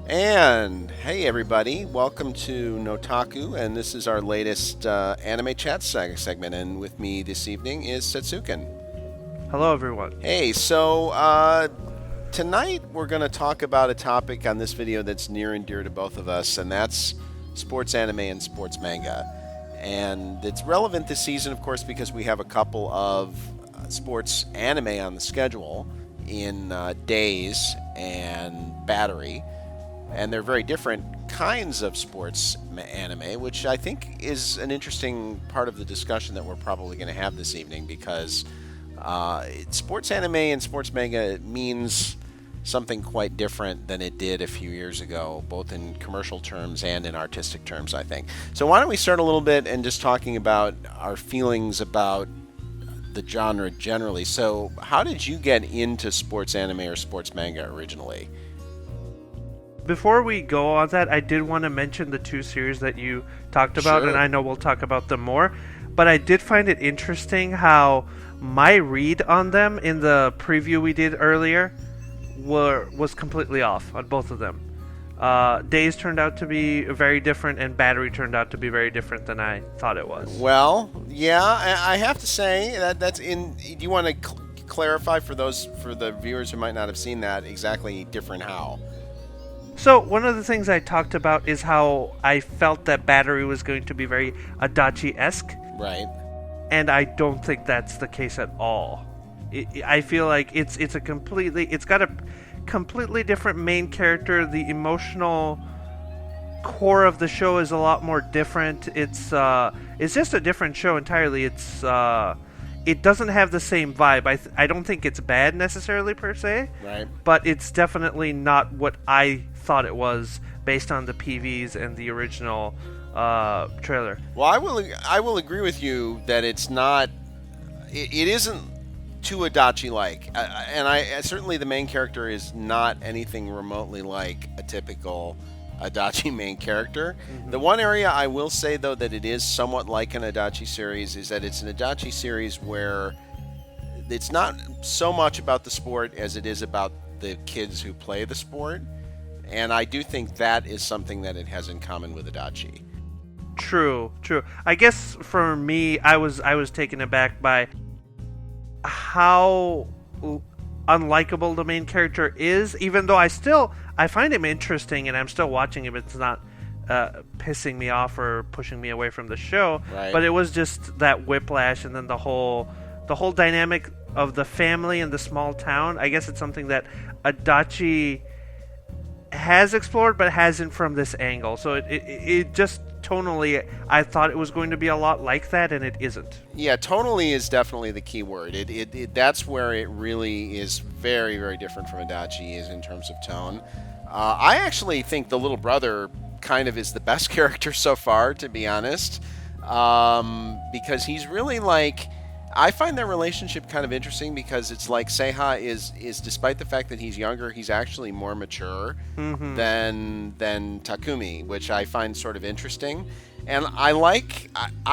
And hey everybody, welcome to Notaku, and this is our latest Anime Chat segment, and with me this evening is Setsuken. Hello, everyone. Hey, so tonight we're going to talk about a topic on this video that's near and dear to both of us, and that's sports anime and sports manga. And it's relevant this season, of course, because we have a couple of sports anime on the schedule in Days and Battery. And they're very different kinds of sports anime, which I think is an interesting part of the discussion that we're probably going to have this evening, because sports anime and sports manga means something quite different than it did a few years ago, both in commercial terms and in artistic terms, I think. So why don't we start a little bit and just talking about our feelings about the genre generally. So how did you get into sports anime or sports manga originally? Before we go on that, I did want to mention the two series that you talked about, Sure. and I know we'll talk about them more. But I did find it interesting how my read on them in the preview we did earlier was completely off on both of them. Days turned out to be very different, and Battery turned out to be very different than I thought it was. Well, yeah, I have to say that's in. Do you want to clarify for the viewers who might not have seen that exactly different how? So, one of the things I talked about is how I felt that Battery was going to be very Adachi-esque. Right. And I don't think that's the case at all. I feel like it's got a completely different main character. The emotional core of the show is a lot more different. It's just a different show entirely. It doesn't have the same vibe. I don't think it's bad necessarily per se. Right. But it's definitely not what I thought it was based on the PVs and the original trailer. Well, I will agree with you that it's not. It isn't too Adachi-like, and certainly the main character is not anything remotely like a typical Adachi main character. Mm-hmm. The one area I will say, though, that it is somewhat like an Adachi series is that it's an Adachi series where it's not so much about the sport as it is about the kids who play the sport. And I do think that is something that it has in common with Adachi. True. I guess for me, I was taken aback by how unlikable the main character is, even though I find him interesting and I'm still watching him. It's not pissing me off or pushing me away from the show. Right. But it was just that whiplash, and then the whole dynamic of the family and the small town. I guess it's something that Adachi has explored but hasn't from this angle. So it just tonally, I thought it was going to be a lot like that, and it isn't. Yeah, tonally is definitely the key word. That's where it really is very, very different from Adachi is in terms of tone. I actually think the little brother kind of is the best character so far, to be honest, because he's really like. I find their relationship kind of interesting because it's like Seiha is despite the fact that he's younger, he's actually more mature than Takumi, which I find sort of interesting. And I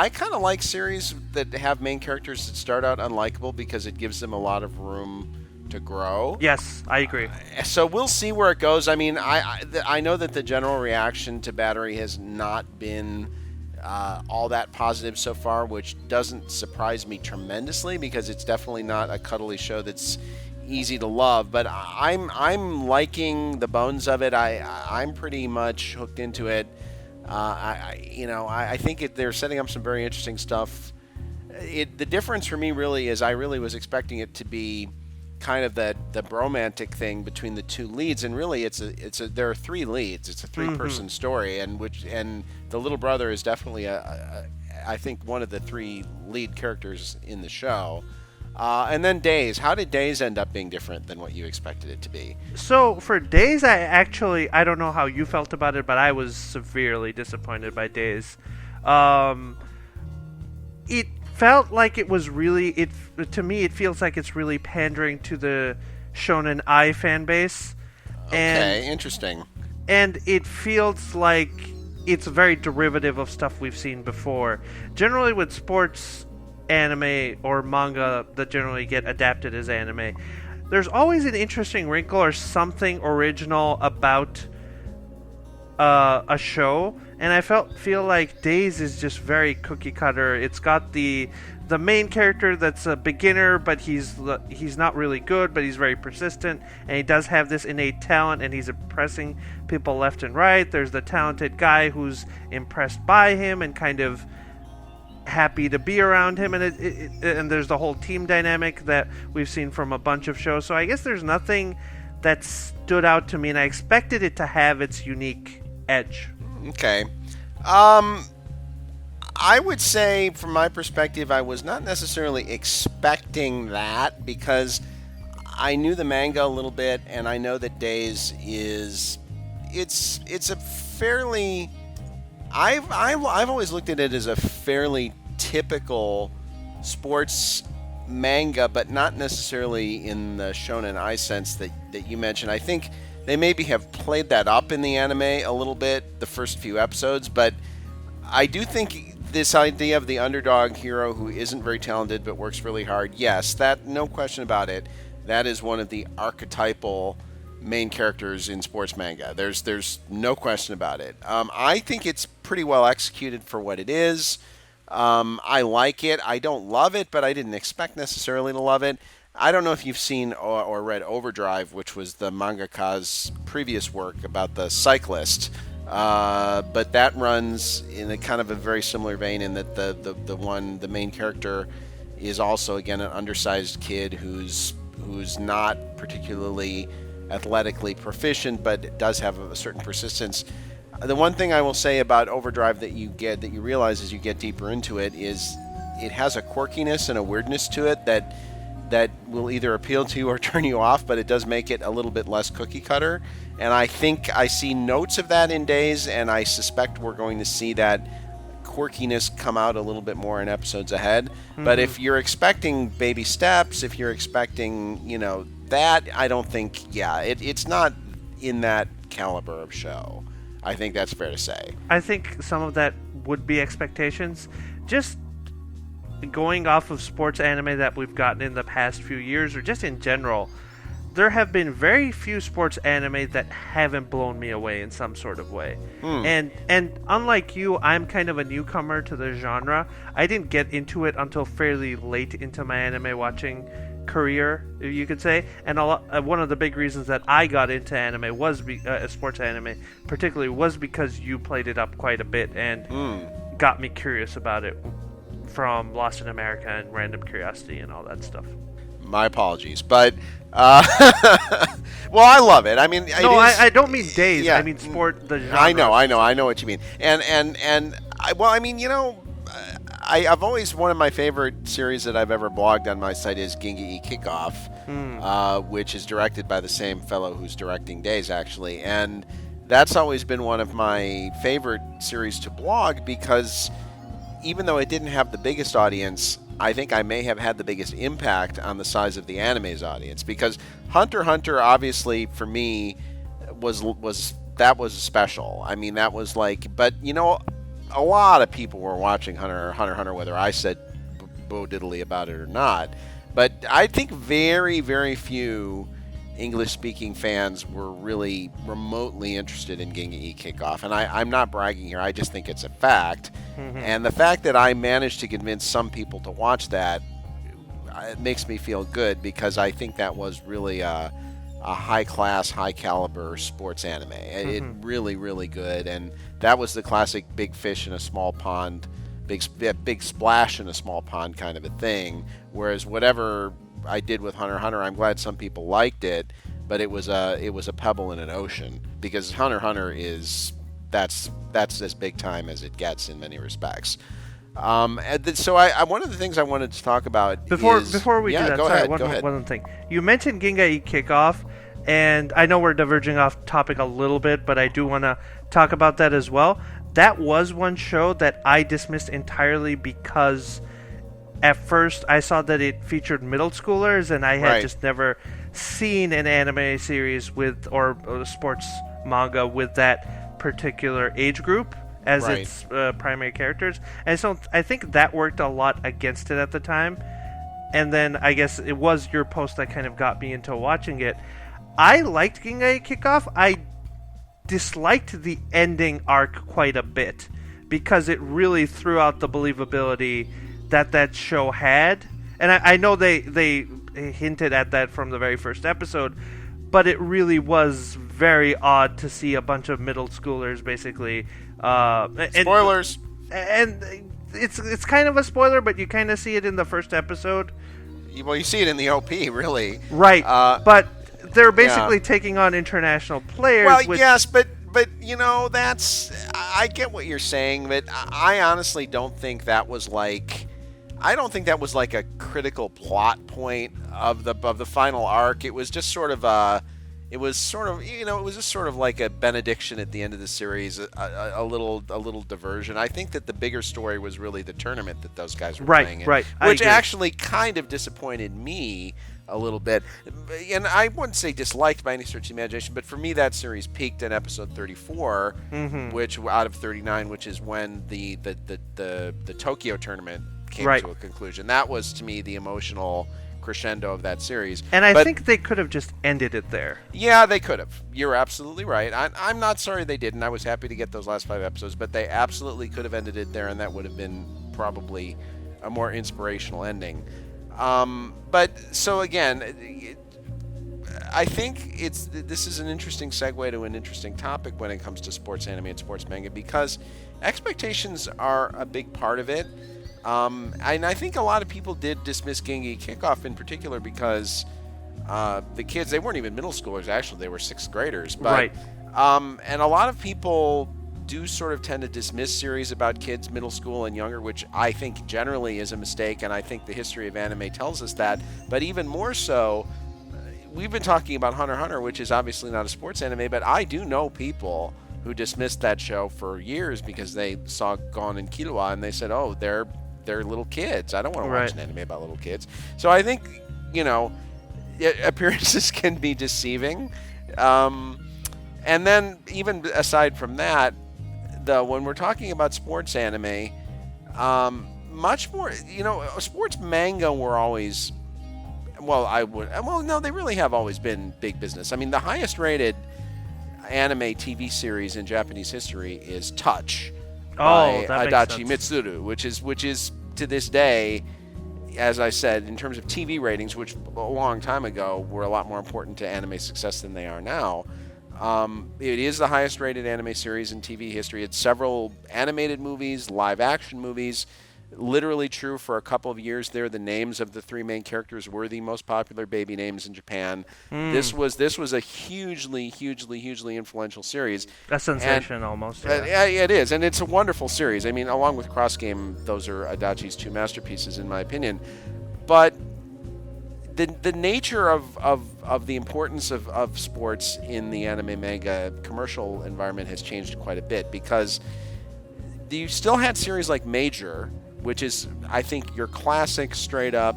kind of like series that have main characters that start out unlikable because it gives them a lot of room to grow. Yes, I agree. So we'll see where it goes. I mean, I know that the general reaction to Battery has not been all that positive so far, which doesn't surprise me tremendously because it's definitely not a cuddly show that's easy to love. But I'm liking the bones of it. I'm pretty much hooked into it. I think they're setting up some very interesting stuff. The difference for me really is I really was expecting it to be kind of the bromantic thing between the two leads, and really there are three leads. It's a three-person story, and the little brother is definitely I think one of the three lead characters in the show. And then Days. How did Days end up being different than what you expected it to be? So for Days, I don't know how you felt about it, but I was severely disappointed by Days. It felt like it was really to me it feels like it's really pandering to the Shonen Ai fan base. Okay, interesting. And it feels like it's very derivative of stuff we've seen before. Generally with sports anime or manga that generally get adapted as anime, there's always an interesting wrinkle or something original about a show, and I feel like Days is just very cookie cutter. It's got the main character that's a beginner, but he's not really good, but he's very persistent, and he does have this innate talent, and he's impressing people left and right. There's the talented guy who's impressed by him and kind of happy to be around him, and and there's the whole team dynamic that we've seen from a bunch of shows. So I guess there's nothing that stood out to me, and I expected it to have its unique edge. Okay. I would say, from my perspective, I was not necessarily expecting that, because I knew the manga a little bit, and I know that Days is it's a fairly I've always looked at it as a fairly typical sports manga, but not necessarily in the shonen ai sense that you mentioned. I think they maybe have played that up in the anime a little bit, the first few episodes, but I do think this idea of the underdog hero who isn't very talented but works really hard, yes, that, no question about it, that is one of the archetypal main characters in sports manga. There's no question about it. I think it's pretty well executed for what it is. I like it. I don't love it, but I didn't expect necessarily to love it. I don't know if you've seen or read Overdrive, which was the mangaka's previous work about the cyclist, but that runs in a kind of a very similar vein in that the main character is also, again, an undersized kid who's not particularly athletically proficient, but does have a certain persistence. The one thing I will say about Overdrive that you realize as you get deeper into it is it has a quirkiness and a weirdness to it that will either appeal to you or turn you off, but it does make it a little bit less cookie cutter. And I think I see notes of that in Days, and I suspect we're going to see that quirkiness come out a little bit more in episodes ahead. Mm-hmm. But if you're expecting baby steps, if you're expecting, that, I don't think, it's not in that caliber of show. I think that's fair to say. I think some of that would be expectations. Just going off of sports anime that we've gotten in the past few years, or just in general, there have been very few sports anime that haven't blown me away in some sort of way. And unlike you, I'm kind of a newcomer to the genre. I didn't get into it until fairly late into my anime watching career, you could say. And one of the big reasons that I got into anime was sports anime, particularly, was because you played it up quite a bit and got me curious about it, from Lost in America and Random Curiosity and all that stuff. My apologies, but well, I love it. I mean, I don't mean Days. Yeah, I mean sport. The genre. I know what you mean. I've always, one of my favorite series that I've ever blogged on my site is Ginga Kickoff, which is directed by the same fellow who's directing Days, actually, and that's always been one of my favorite series to blog, because even though it didn't have the biggest audience, I think I may have had the biggest impact on the size of the anime's audience, because Hunter x Hunter, obviously, for me, was special. I mean, that was like, but a lot of people were watching Hunter x Hunter, whether I said bo diddly about it or not. But I think very, very few English-speaking fans were really remotely interested in Ginga Kickoff. And I'm not bragging here. I just think it's a fact. Mm-hmm. And the fact that I managed to convince some people to watch that, it makes me feel good, because I think that was really a high-class, high-caliber sports anime. Mm-hmm. It really, really good. And that was the classic big fish in a small pond, big splash in a small pond kind of a thing. Whereas whatever I did with Hunter x Hunter, I'm glad some people liked it, but it was a pebble in an ocean, because Hunter x Hunter is that's as big time as it gets in many respects. So one of the things I wanted to talk about before we do that. Go sorry, ahead. One thing you mentioned, Ginga Kickoff, and I know we're diverging off topic a little bit, but I do want to talk about that as well. That was one show that I dismissed entirely, because at first I saw that it featured middle schoolers, and I had just never seen an anime series or a sports manga with that particular age group as its primary characters. And so I think that worked a lot against it at the time. And then I guess it was your post that kind of got me into watching it. I liked Ginga Kickoff. I disliked the ending arc quite a bit because it really threw out the believability that show had. And I know they hinted at that from the very first episode, but it really was very odd to see a bunch of middle schoolers basically. Spoilers! And it's kind of a spoiler, but you kind of see it in the first episode. Well, you see it in the OP, really. Right, but they're basically taking on international players. Well, yes, but I get what you're saying, but I honestly don't think that was like a critical plot point of the final arc. It was just sort of like a benediction at the end of the series, a little diversion. I think that the bigger story was really the tournament that those guys were playing in, which actually kind of disappointed me a little bit. And I wouldn't say disliked by any stretch of the imagination, but for me that series peaked in episode 34, which out of 39, which is when the Tokyo tournament came to a conclusion. That was, to me, the emotional crescendo of that series. And I think they could have just ended it there. Yeah, they could have. You're absolutely right. I'm not sorry they didn't. I was happy to get those last 5 episodes, but they absolutely could have ended it there, and that would have been probably a more inspirational ending. But so again, I think this is an interesting segue to an interesting topic when it comes to sports anime and sports manga, because expectations are a big part of it. And I think a lot of people did dismiss Genki Kickoff in particular because the kids, they weren't even middle schoolers, actually. They were 6th graders. But, and a lot of people do sort of tend to dismiss series about kids middle school and younger, which I think generally is a mistake, and I think the history of anime tells us that. But even more so, we've been talking about Hunter x Hunter, which is obviously not a sports anime, but I do know people who dismissed that show for years because they saw Gon and Killua and they said, oh, they're little kids. I don't want to watch an anime about little kids. So I think, appearances can be deceiving. And then even aside from that, when we're talking about sports anime, much more, sports manga were always, they really have always been big business. I mean, the highest rated anime TV series in Japanese history is Touch by Adachi Mitsuru, which is to this day, as I said, in terms of TV ratings, which a long time ago were a lot more important to anime success than they are now. It is the highest rated anime series in TV history. It's several animated movies, live action movies. Literally true for a couple of years there. The names of the 3 main characters were the most popular baby names in Japan. This was a hugely influential series. A sensation almost. Yeah, it is, and it's a wonderful series. I mean, along with Cross Game, those are Adachi's 2 masterpieces in my opinion. But the nature of the importance of sports in the anime manga commercial environment has changed quite a bit, because you still had series like Major, which is, I think, your classic straight-up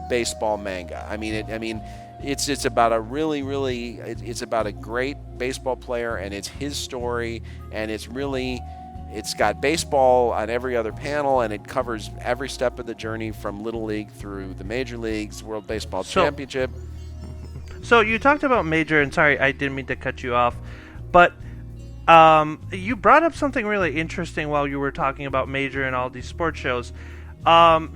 baseball manga. I mean, it's about it's about a great baseball player, and it's his story, and it's got baseball on every other panel, and it covers every step of the journey from Little League through the Major Leagues, World Baseball Championship. So you talked about Major, and sorry, I didn't mean to cut you off, but you brought up something really interesting while you were talking about Major and all these sports shows.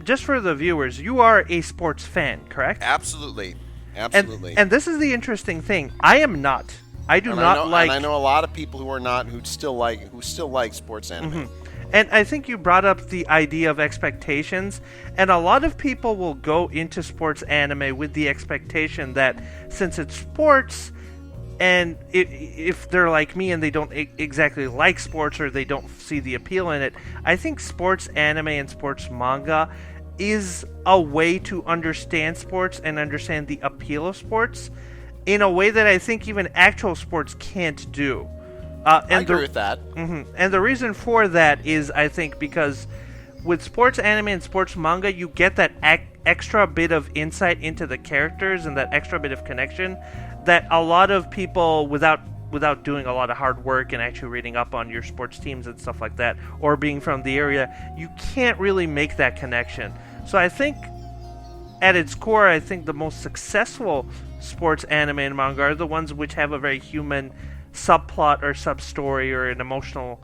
Just for the viewers, you are a sports fan, correct? Absolutely. And this is the interesting thing. I am not. I do not like. And I know a lot of people who are not, who still like sports anime. And I think you brought up the idea of expectations, and a lot of people will go into sports anime with the expectation that since it's sports, and if they're like me and they don't exactly like sports or they don't see the appeal in it, I think sports anime and sports manga is a way to understand sports and understand the appeal of sports in a way that I think even actual sports can't do. I agree with that. And the reason for that is, I think, because with sports anime and sports manga, you get that extra bit of insight into the characters and that extra bit of connection that a lot of people, without doing a lot of hard work and actually reading up on your sports teams and stuff like that, or being from the area, you can't really make that connection. So I think, at its core, I think the most successful sports anime and manga are the ones which have a very human subplot or sub-story or an emotional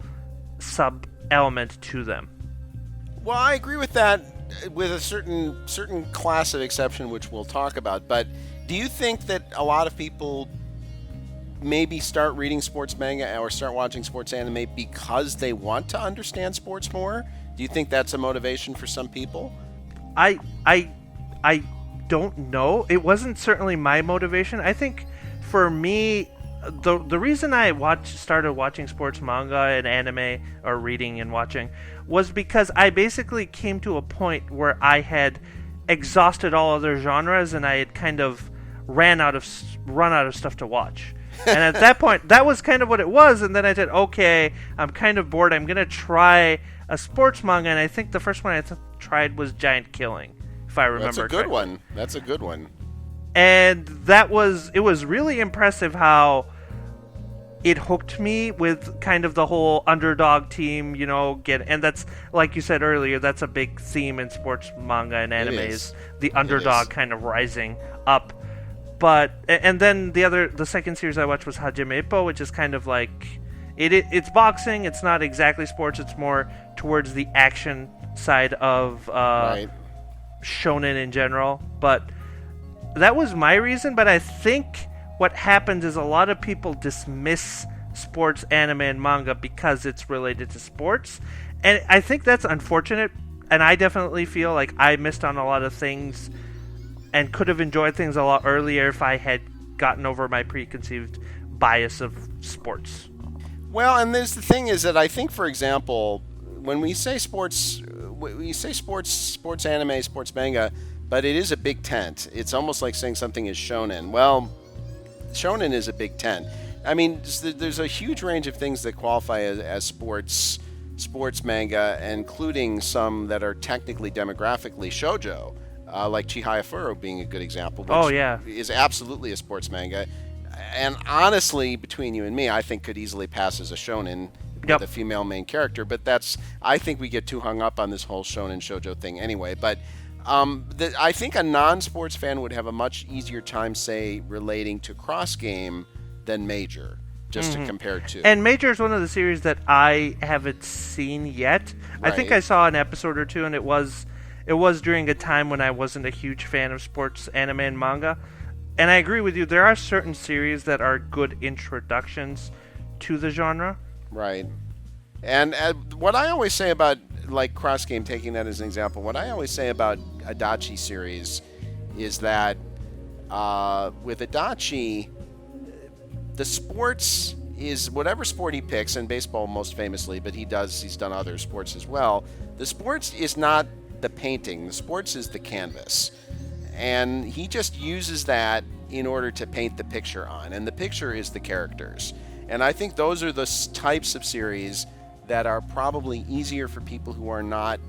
sub-element to them. Well, I agree with that, with a certain class of exception, which we'll talk about. But do you think that a lot of people maybe start reading sports manga or start watching sports anime because they want to understand sports more? Do you think that's a motivation for some people? I don't know. It wasn't certainly my motivation. I think for me, the reason I started watching sports manga and anime, or reading and watching, was because I basically came to a point where I had exhausted all other genres and I had kind of run out of stuff to watch. And at that point, that was kind of what it was. And then I said, okay, I'm kind of bored. I'm going to try a sports manga. And I think the first one I tried was Giant Killing, if I remember correctly. That's a good one. And it was really impressive how it hooked me with kind of the whole underdog team, and that's, like you said earlier, that's a big theme in sports manga and anime, is the underdog kind of rising up. But, and then the second series I watched was Hajime Ippo, which is kind of like, it's boxing, it's not exactly sports, it's more towards the action side of shonen in general. But that was my reason, but I think what happens is a lot of people dismiss sports anime and manga because it's related to sports. And I think that's unfortunate, and I definitely feel like I missed on a lot of things and could have enjoyed things a lot earlier if I had gotten over my preconceived bias of sports. Well, and there's the thing is that I think, for example, when we say sports anime, sports manga, but it is a big tent. It's almost like saying something is shonen. Well, shonen is a big tent. I mean, there's a huge range of things that qualify as sports manga, including some that are technically demographically shoujo. Like Chihaya Furo being a good example, which is absolutely a sports manga. And honestly, between you and me, I think could easily pass as a shonen with a female main character. But I think we get too hung up on this whole shonen shoujo thing anyway. But I think a non-sports fan would have a much easier time, say, relating to Cross Game than Major, just to compare to. And Major is one of the series that I haven't seen yet. Right. I think I saw an episode or two, and it was during a time when I wasn't a huge fan of sports anime and manga. And I agree with you, there are certain series that are good introductions to the genre. Right. And what I always say about, like, Cross Game, taking that as an example, what I always say about Adachi series is that with Adachi, the sports is whatever sport he picks, and baseball most famously, but he's done other sports as well. The sports is not the painting, the sports is the canvas. And he just uses that in order to paint the picture on, and the picture is the characters. And I think those are the types of series that are probably easier for people who are not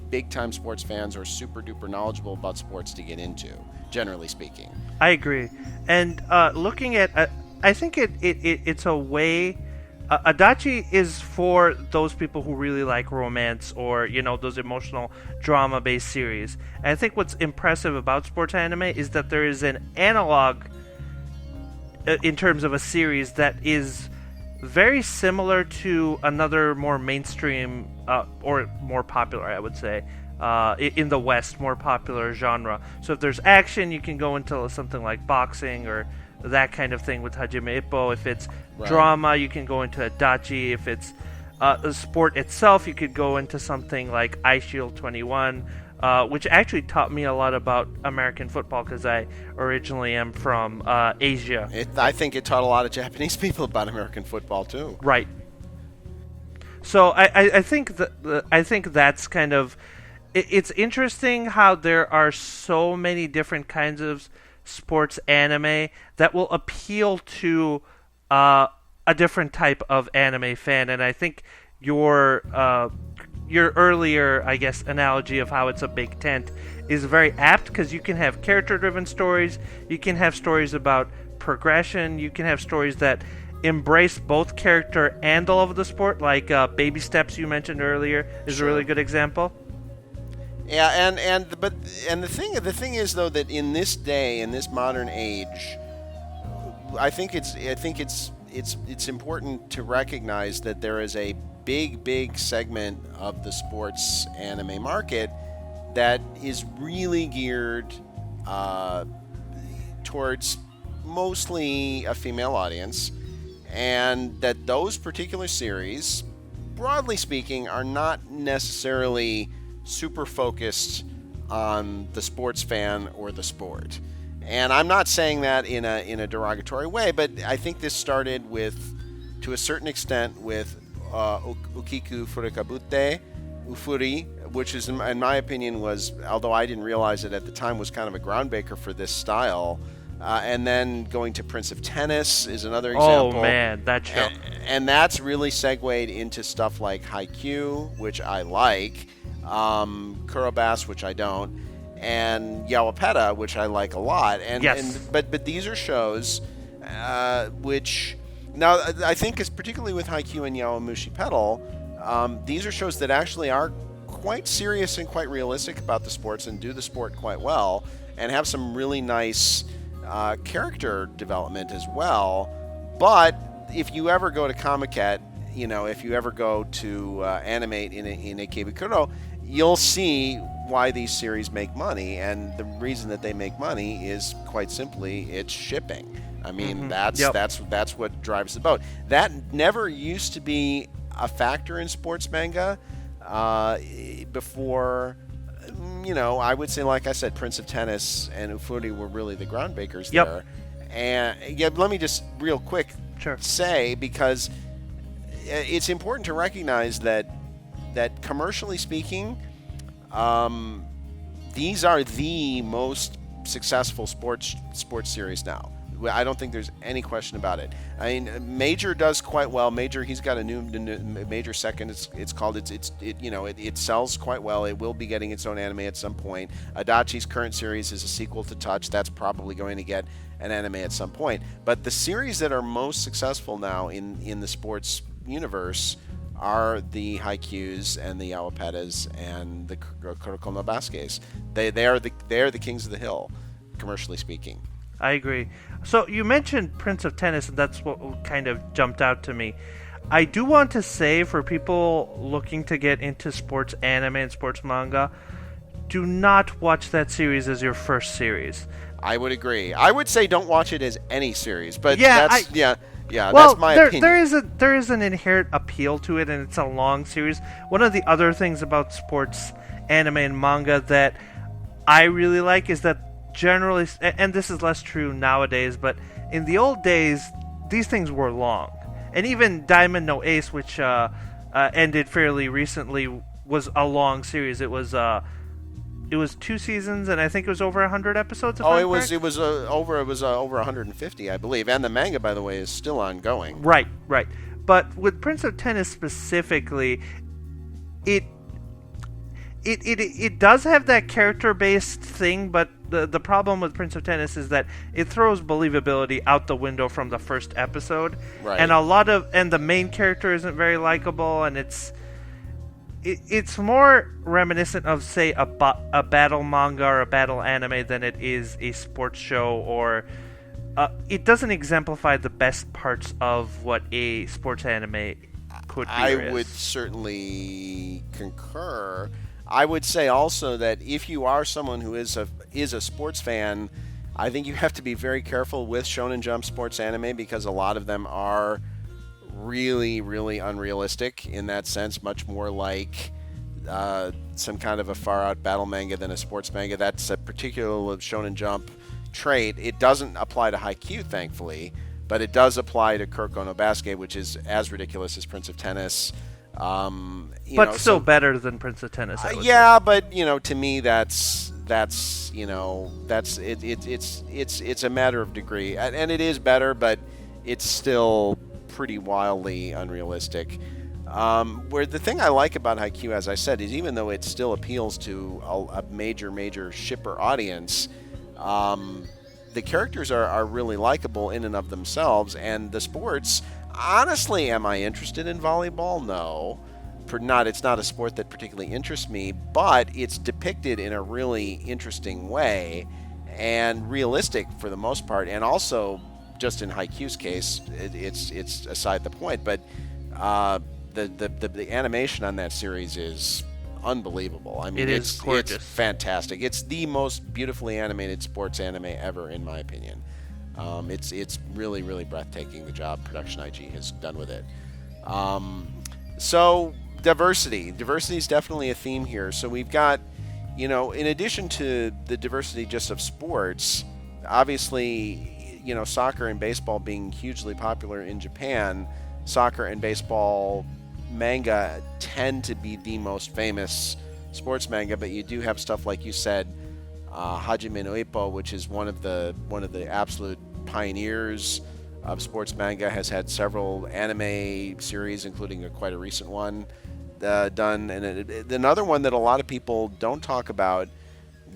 big-time sports fans or super-duper knowledgeable about sports to get into, generally speaking. I agree. And looking at, I think it's a way. Adachi is for those people who really like romance or, those emotional drama-based series. And I think what's impressive about sports anime is that there is an analog in terms of a series that is very similar to another more mainstream or more popular, I would say, in the West, more popular genre. So if there's action, you can go into something like boxing or that kind of thing with Hajime Ippo. If it's drama, you can go into Adachi. If it's the sport itself, you could go into something like Ice Shield 21, which actually taught me a lot about American football because I originally am from Asia. I think it taught a lot of Japanese people about American football too. Right. So I think that's kind of it's interesting how there are so many different kinds of sports anime that will appeal to a different type of anime fan, and I think your earlier, I guess, analogy of how it's a big tent is very apt because you can have character-driven stories, you can have stories about progression, you can have stories that embrace both character and the love of the sport, like Baby Steps you mentioned earlier is a really good example. Yeah, and the thing is though that in this day, in this modern age, I think it's it's important to recognize that there is a big segment of the sports anime market that is really geared towards mostly a female audience, and that those particular series, broadly speaking, are not necessarily super focused on the sports fan or the sport. And I'm not saying that in a derogatory way, but I think this started with, to a certain extent, with Ukiku Furikabute Ufuri, which is, in my opinion, was, although I didn't realize it at the time, was kind of a groundbreaker for this style. And then going to Prince of Tennis is another example. Oh man, that show. And that's really segued into stuff like Haikyuu, which I like, Kurobas, which I don't, and Yawapeta, which I like a lot. Yes. But these are shows which, now I think, is particularly with Haikyuu and Yawamushi Pedal, these are shows that actually are quite serious and quite realistic about the sports and do the sport quite well and have some really nice character development as well. But if you ever go to Comiket, if you ever go to animate in a Ikebukuro, you'll see why these series make money, and the reason that they make money is quite simply it's shipping. I mean, that's what drives the boat. That never used to be a factor in sports manga before. I would say, like I said, Prince of Tennis and Ufuri were really the groundbreakers there. And let me just real quick say, because it's important to recognize that commercially speaking, these are the most successful sports series now. I don't think there's any question about it. I mean, Major does quite well. Major, he's got a new Major second. It's called. It sells quite well. It will be getting its own anime at some point. Adachi's current series is a sequel to Touch. That's probably going to get an anime at some point. But the series that are most successful now in the sports universe are the Haikyuus and the Yawapetas and the Kuroko no Basuke's. They are the kings of the hill, commercially speaking. I agree. So you mentioned Prince of Tennis, and that's what kind of jumped out to me. I do want to say, for people looking to get into sports anime and sports manga, do not watch that series as your first series. I would agree. I would say don't watch it as any series, but well, that's my opinion. There is an inherent appeal to it, and it's a long series. One of the other things about sports anime and manga that I really like is that generally, and this is less true nowadays, but in the old days, these things were long. And even Diamond No Ace, which ended fairly recently, was a long series. It was 2 seasons, and I think it was over 100 episodes. It was over 150, I believe. And the manga, by the way, is still ongoing. Right. But with Prince of Tennis specifically, it does have that character-based thing, but the problem with Prince of Tennis is that it throws believability out the window from the first episode, right. And the main character isn't very likable, and it's more reminiscent of, say, a battle manga or a battle anime than it is a sports show, or it doesn't exemplify the best parts of what a sports anime could be. I would certainly concur. I would say also that if you are someone who is a sports fan, I think you have to be very careful with Shonen Jump sports anime, because a lot of them are really, really unrealistic in that sense, much more like some kind of a far-out battle manga than a sports manga. That's a particular Shonen Jump trait. It doesn't apply to Haikyuu, thankfully, but it does apply to Kuroko no Basuke, which is as ridiculous as Prince of Tennis. But still better than Prince of Tennis. But to me, it's a matter of degree, and it is better, but it's still pretty wildly unrealistic. Where the thing I like about Haikyuu, as I said, is even though it still appeals to a major shipper audience, the characters are really likable in and of themselves, and the sports. Honestly, am I interested in volleyball? No. It's not a sport that particularly interests me, but it's depicted in a really interesting way and realistic for the most part, and also just in Haikyuu's case, it's aside the point, but the animation on that series is unbelievable. I mean, it's gorgeous. It's fantastic. It's the most beautifully animated sports anime ever, in my opinion. It's really, really breathtaking, the job Production IG has done with it. So diversity is definitely a theme here. So we've got, in addition to the diversity just of sports, obviously, soccer and baseball being hugely popular in Japan, soccer and baseball manga tend to be the most famous sports manga, but you do have stuff like you said, Hajime no Ippo, which is one of the absolute pioneers of sports manga, has had several anime series, including quite a recent one done, and another one that a lot of people don't talk about,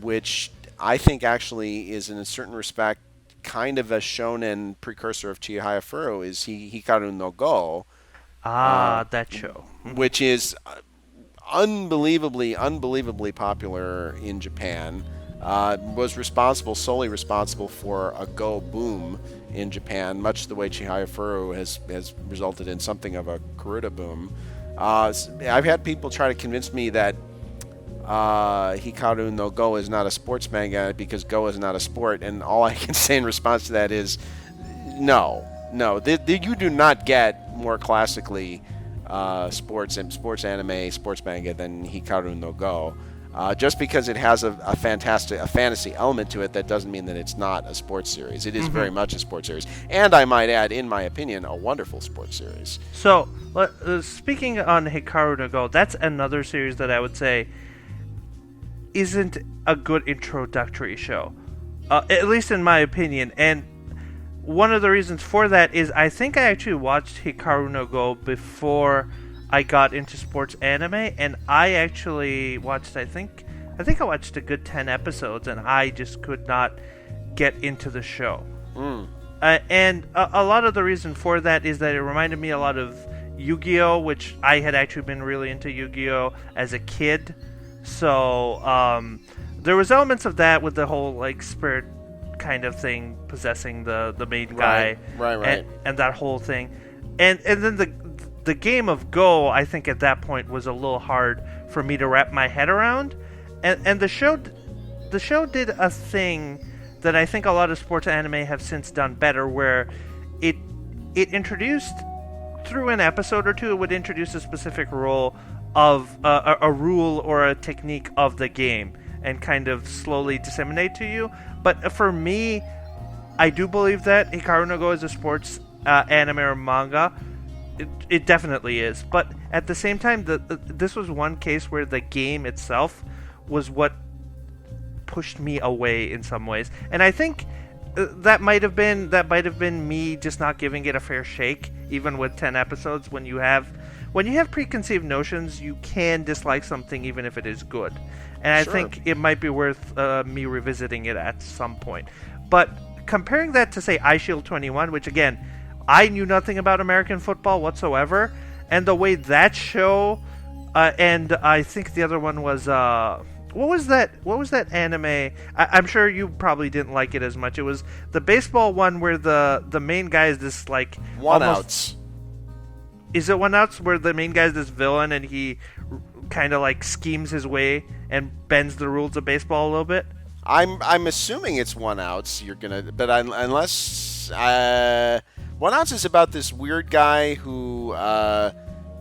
which I think actually is in a certain respect kind of a shonen precursor of Chihaya Furu, is Hikaru no Go. That show. Which is unbelievably popular in Japan. Was solely responsible for a Go boom in Japan, much the way Chihaya Furu has resulted in something of a Karuta boom. I've had people try to convince me that Hikaru no Go is not a sports manga because Go is not a sport, and all I can say in response to that is no. You do not get more classically sports anime, sports manga than Hikaru no Go. Just because it has a fantasy element to it, that doesn't mean that it's not a sports series. It is very much a sports series, and I might add, in my opinion, a wonderful sports series. So, speaking on Hikaru no Go, that's another series that I would say isn't a good introductory show, at least in my opinion. And one of the reasons for that is I think I actually watched Hikaru no Go before I got into sports anime, and I actually watched, I think I watched a good 10 episodes, and I just could not get into the show. And a lot of the reason for that is that it reminded me a lot of Yu-Gi-Oh!, which I had actually been really into Yu-Gi-Oh! As a kid. So there was elements of that with the whole like spirit kind of thing possessing the main guy, right, and that whole thing, and then the game of Go, I think at that point was a little hard for me to wrap my head around, and the show did a thing that I think a lot of sports anime have since done better, where it introduced, through an episode or two, it would introduce a specific rule of a rule or a technique of the game and kind of slowly disseminate to you. But for me, I do believe that Hikaru no Go is a sports anime or manga. It definitely is. But at the same time, this was one case where the game itself was what pushed me away in some ways. And I think that might have been me just not giving it a fair shake, even with 10 episodes. When you have preconceived notions, you can dislike something even if it is good. And I think it might be worth me revisiting it at some point. But comparing that to, say, iShield 21, which, again, I knew nothing about American football whatsoever, and the way that show, and I think the other one was, what was that anime? I'm sure you probably didn't like it as much. It was the baseball one where the main guy is this, like... One Outs. Is it One Outs where the main guy is this villain and he kind of like schemes his way and bends the rules of baseball a little bit? I'm assuming it's One Outs. Unless One Outs is about this weird guy who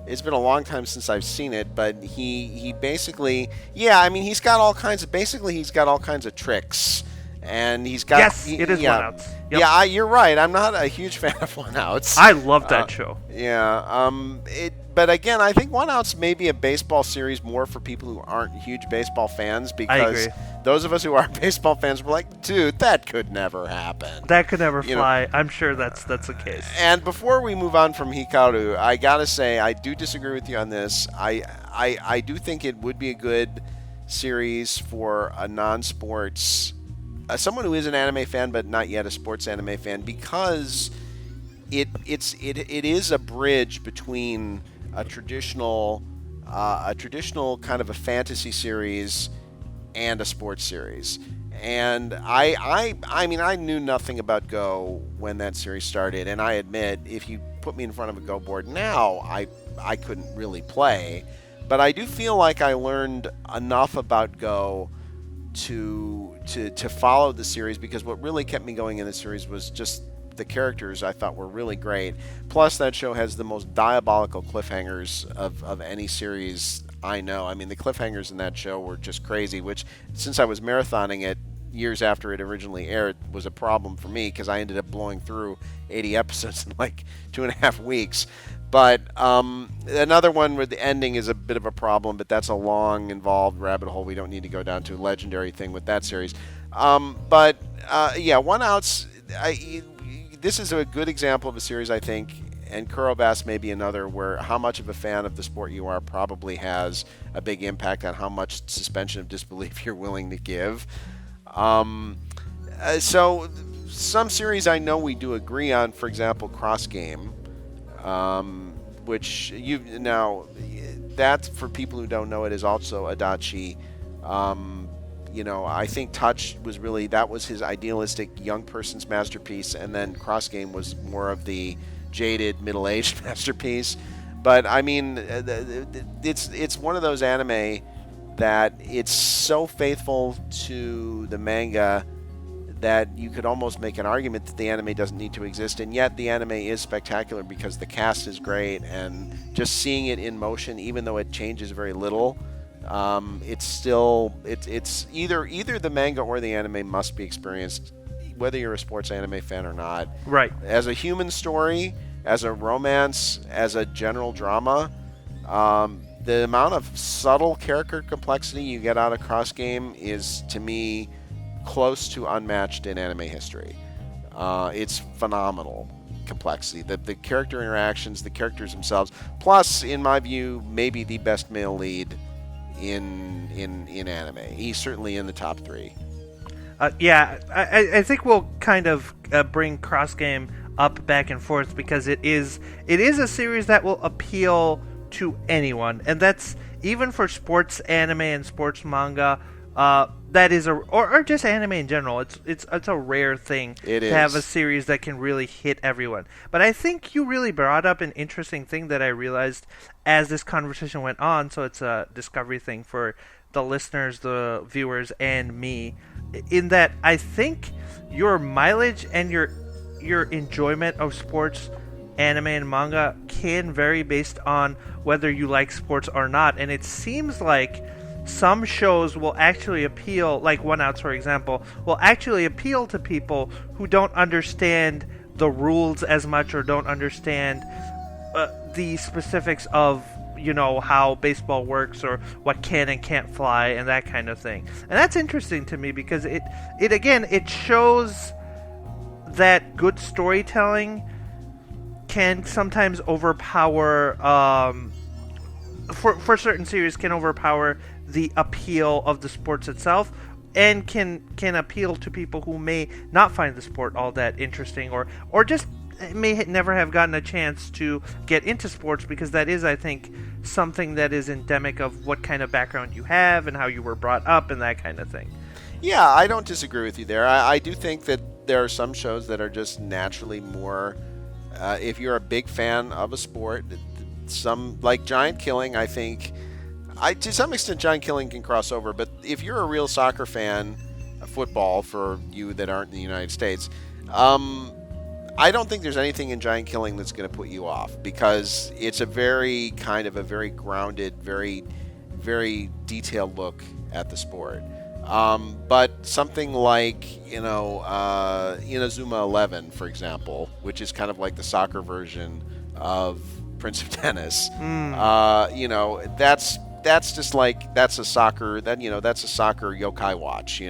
it's been a long time since I've seen it, but he basically, he's got all kinds of tricks. And he's got... Yes, it is One Outs. Yep. Yeah, you're right. I'm not a huge fan of One Outs. I love that show. Yeah. But again, I think One Outs may be a baseball series more for people who aren't huge baseball fans, because those of us who are baseball fans were like, dude, that could never happen. That could never fly. I'm sure that's the case. And before we move on from Hikaru, I gotta say, I do disagree with you on this. I do think it would be a good series for a non-sports... someone who is an anime fan but not yet a sports anime fan, because it is a bridge between a traditional kind of a fantasy series and a sports series. And I mean, I knew nothing about Go when that series started, and I admit, if you put me in front of a Go board now, I couldn't really play. But I do feel like I learned enough about Go to follow the series, because what really kept me going in the series was just the characters I thought were really great. Plus, that show has the most diabolical cliffhangers of any series I know. I mean, the cliffhangers in that show were just crazy, which, since I was marathoning it years after it originally aired, was a problem for me, because I ended up blowing through 80 episodes in like 2.5 weeks. But another one where the ending is a bit of a problem, but that's a long, involved rabbit hole we don't need to go down to. Legendary thing with that series. Yeah, One Outs, this is a good example of a series, I think, and Kurobass may be another, where how much of a fan of the sport you are probably has a big impact on how much suspension of disbelief you're willing to give. So some series I know we do agree on, for example, Cross Game, which that, for people who don't know it, is also Adachi. I think Touch was really, that was his idealistic young person's masterpiece, and then Cross Game was more of the jaded middle-aged masterpiece. But I mean, it's one of those anime that it's so faithful to the manga that you could almost make an argument that the anime doesn't need to exist, and yet the anime is spectacular because the cast is great, and just seeing it in motion, even though it changes very little, it's either the manga or the anime must be experienced, whether you're a sports anime fan or not. Right. As a human story, as a romance, as a general drama, the amount of subtle character complexity you get out of Cross Game is, to me, close to unmatched in anime history. It's phenomenal complexity. The character interactions, the characters themselves, plus, in my view, maybe the best male lead in anime. He's certainly in the top 3. I think we'll kind of bring Cross Game up back and forth, because it is a series that will appeal to anyone, and that's even for sports anime and sports manga. That is or just anime in general. It's a rare thing to have a series that can really hit everyone. But I think you really brought up an interesting thing that I realized as this conversation went on. So it's a discovery thing for the listeners, the viewers, and me. In that, I think your mileage and your enjoyment of sports anime and manga can vary based on whether you like sports or not. And it seems like some shows will actually appeal, like One Outs, for example, will actually appeal to people who don't understand the rules as much, or don't understand the specifics of, how baseball works, or what can and can't fly, and that kind of thing. And that's interesting to me, because it shows that good storytelling can sometimes overpower, for certain series, can overpower the appeal of the sports itself, and can appeal to people who may not find the sport all that interesting, or just may never have gotten a chance to get into sports, because that is, I think, something that is endemic of what kind of background you have and how you were brought up and that kind of thing. Yeah, I don't disagree with you there. I do think that there are some shows that are just naturally more, if you're a big fan of a sport, some, like Giant Killing, I think, to some extent Giant Killing can cross over, but if you're a real soccer fan, football for you that aren't in the United States, I don't think there's anything in Giant Killing that's going to put you off, because it's a very grounded, very, very detailed look at the sport. But something like, Inazuma 11, for example, which is kind of like the soccer version of Prince of Tennis, that's just like, that's a soccer yokai watch,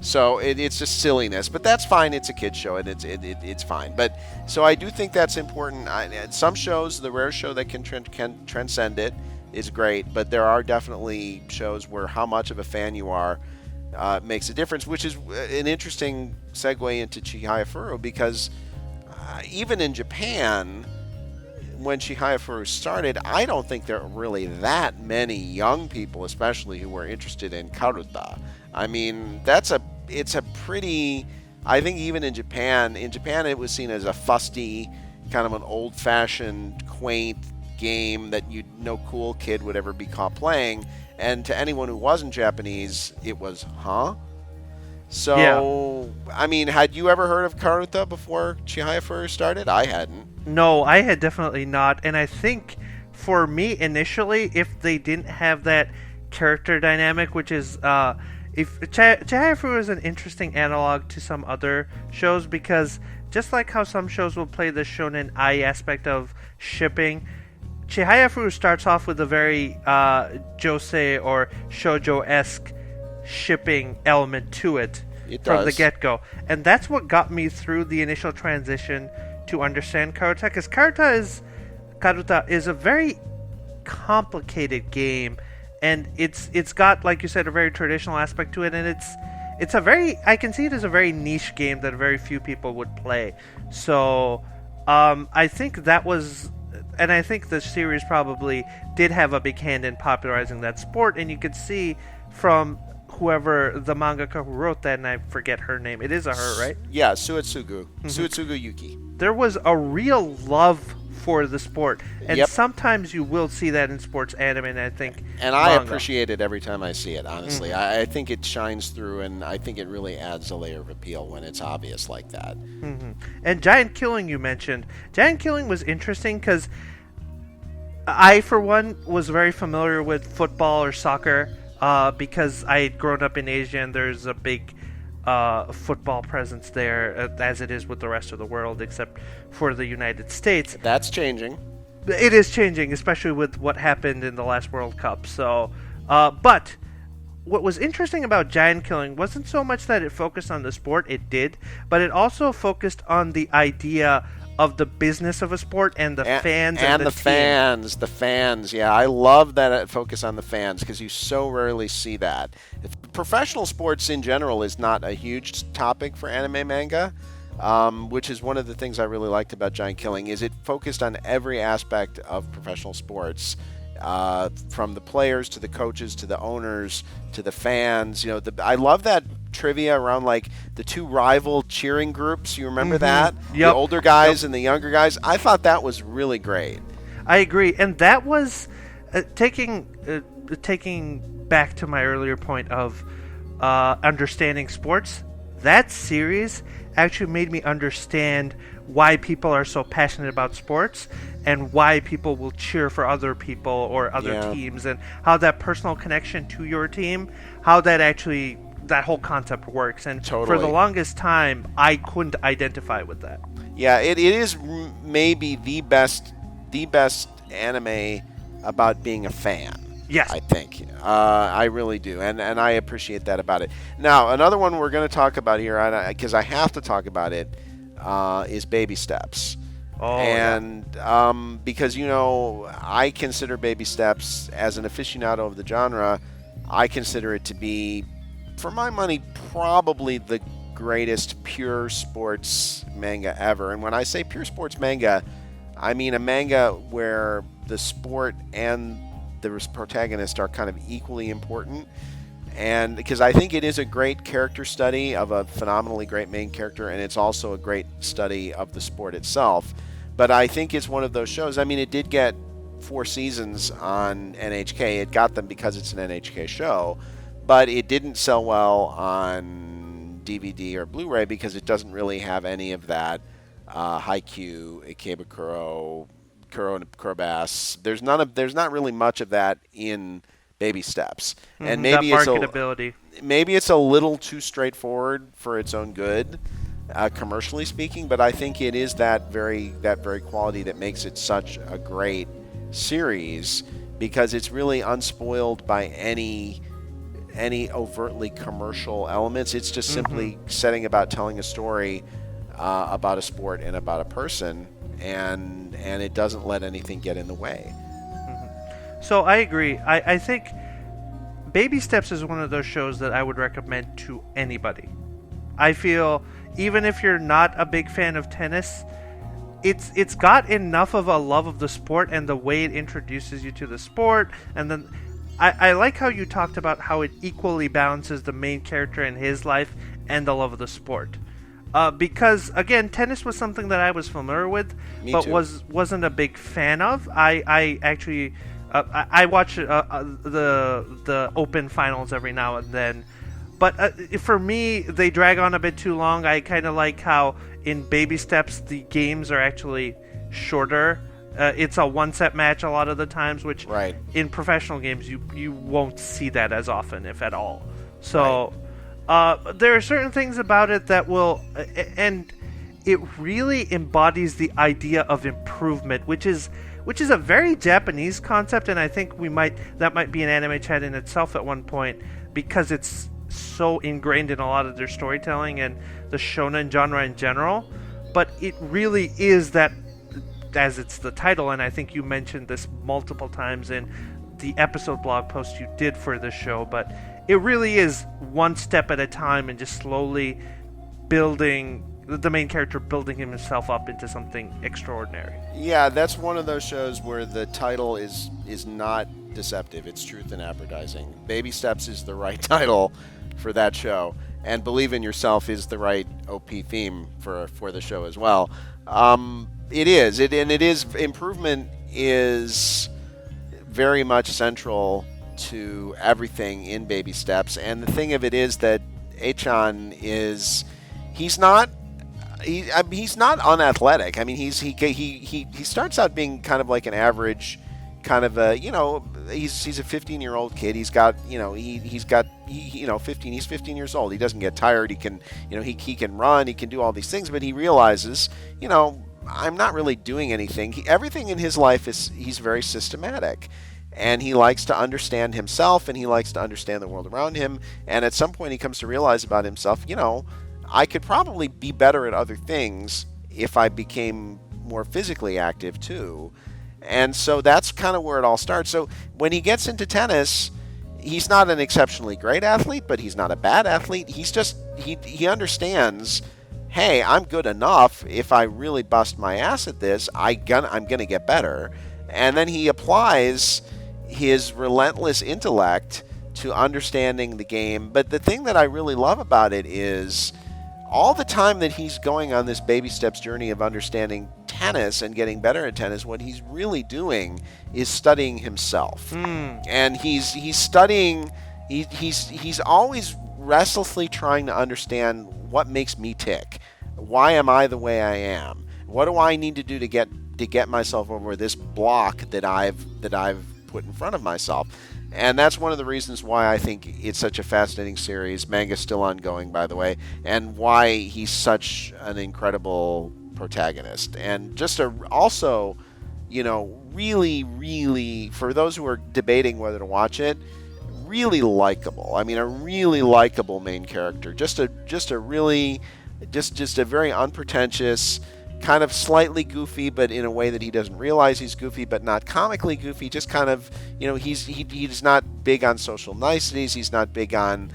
So it's just silliness, but that's fine. It's a kid's show, and it's fine. But so I do think that's important. Some shows, the rare show that can transcend it is great, but there are definitely shows where how much of a fan you are makes a difference, which is an interesting segue into Chihaya Furu, because even in Japan, when Chihaya Furu started, I don't think there are really that many young people, especially, who were interested in Karuta. I mean, that's a it's a pretty, I think even in Japan it was seen as a fusty, kind of an old-fashioned, quaint game that no cool kid would ever be caught playing. And to anyone who wasn't Japanese, it was, huh? So, yeah. I mean, had you ever heard of Karuta before Chihaya first started? I hadn't. No, I had definitely not. And I think for me initially, if they didn't have that character dynamic, which is if Chihaya is an interesting analog to some other shows, because just like how some shows will play the shonen ai aspect of shipping, Chihaya starts off with a very josei or shoujo-esque shipping element to it from the get-go. And that's what got me through the initial transition to understand Karuta, because Karuta is a very complicated game, and it's got, like you said, a very traditional aspect to it, and it's a very, I can see it as a very niche game that very few people would play. So I think that was, and I think the series probably did have a big hand in popularizing that sport, and you could see from whoever the mangaka who wrote that, and I forget her name. It is a her, right? Yeah, Suetsugu. Suetsugu Yuki. There was a real love for the sport, and sometimes you will see that in sports anime, and I think I appreciate it every time I see it, honestly. I think it shines through, and I think it really adds a layer of appeal when it's obvious like that. And Giant Killing, you mentioned. Giant Killing was interesting because I, for one, was very familiar with football or soccer because I had grown up in Asia, and there's a big football presence there, as it is with the rest of the world, except for the United States. That's changing. It is changing, especially with what happened in the last World Cup. So, but what was interesting about Giant Killing wasn't so much that it focused on the sport, it did, but it also focused on the idea of the business of a sport and the fans and the fans. Yeah, I love that focus on the fans, because you so rarely see that. Professional sports in general is not a huge topic for anime manga, which is one of the things I really liked about Giant Killing, is it focused on every aspect of professional sports, from the players to the coaches to the owners to the fans. You know, I love that trivia around like the two rival cheering groups. You remember that? The older guys and the younger guys. I thought that was really great. I agree, and that was taking back to my earlier point of understanding sports. That series actually made me understand why people are so passionate about sports and why people will cheer for other people or other teams, and how that personal connection to your team, how that whole concept works. And for the longest time, I couldn't identify with that. Yeah, it is maybe the best anime about being a fan. Yes. I think. I really do. And I appreciate that about it. Now, another one we're going to talk about here, because I have to talk about it, is Baby Steps. Because, I consider Baby Steps, as an aficionado of the genre, I consider it to be, for my money, probably the greatest pure sports manga ever. And when I say pure sports manga, I mean a manga where the sport and the protagonist are kind of equally important. And because I think it is a great character study of a phenomenally great main character, and it's also a great study of the sport itself. But I think it's one of those shows. I mean, it did get 4 seasons on NHK. It got them because it's an NHK show, but it didn't sell well on DVD or Blu-ray because it doesn't really have any of that Haikyuu, Ikebukuro, Kuro and Kurobas. There's not really much of that in Baby Steps, and maybe it's a little too straightforward for its own good, commercially speaking. But I think it is that very quality that makes it such a great series, because it's really unspoiled by any overtly commercial elements. It's just simply setting about telling a story about a sport and about a person, and it doesn't let anything get in the way. So I agree. I think Baby Steps is one of those shows that I would recommend to anybody. I feel even if you're not a big fan of tennis, it's got enough of a love of the sport and the way it introduces you to the sport. And then I like how you talked about how it equally balances the main character and his life and the love of the sport. Because again, tennis was something that I was familiar with, Me but too. wasn't a big fan of. I actually I watch the Open finals every now and then, but for me they drag on a bit too long. I kind of like how in baby steps the games are actually shorter. It's a one-set match a lot of the times, which Right. in professional games you won't see that as often, if at all. So. Right. There are certain things about it that will, and it really embodies the idea of improvement, which is a very Japanese concept, and I think that might be an anime chat in itself at one point, because it's so ingrained in a lot of their storytelling and the shonen genre in general. But it really is that, as it's the title, and I think you mentioned this multiple times in the episode blog post you did for the show, but it really is one step at a time and just slowly building the main character, building himself up into something extraordinary. Yeah, that's one of those shows where the title is not deceptive. It's truth in advertising. Baby Steps is the right title for that show, and Believe in Yourself is the right OP theme for the show as well. It is. Improvement is very much central to everything in Baby Steps, and the thing of it is that Achan he's not unathletic. I mean, he starts out being kind of like an average kind of a, he's a 15-year-old kid. He's 15 years old. He doesn't get tired. He can he can run. He can do all these things, but he realizes, I'm not really doing anything. Everything in his life he's very systematic. And he likes to understand himself, and he likes to understand the world around him. And at some point he comes to realize about himself, I could probably be better at other things if I became more physically active too. And so that's kind of where it all starts. So when he gets into tennis, he's not an exceptionally great athlete, but he's not a bad athlete. He's just, he understands, hey, I'm good enough. If I really bust my ass at this, I'm going to get better. And then he applies his relentless intellect to understanding the game. But the thing that I really love about it is all the time that he's going on this baby steps journey of understanding tennis and getting better at tennis, what he's really doing is studying himself. And he's studying, he's always restlessly trying to understand what makes me tick. Why am I the way I am? What do I need to do to get myself over this block that I've put in front of myself? And that's one of the reasons why I think it's such a fascinating series. Manga's still ongoing, by the way, and why he's such an incredible protagonist. And just also, really, really, for those who are debating whether to watch it, really likable. I mean, a really likable main character. Just a very unpretentious, kind of slightly goofy, but in a way that he doesn't realize he's goofy, but not comically goofy. Just kind of, he's not big on social niceties. He's not big on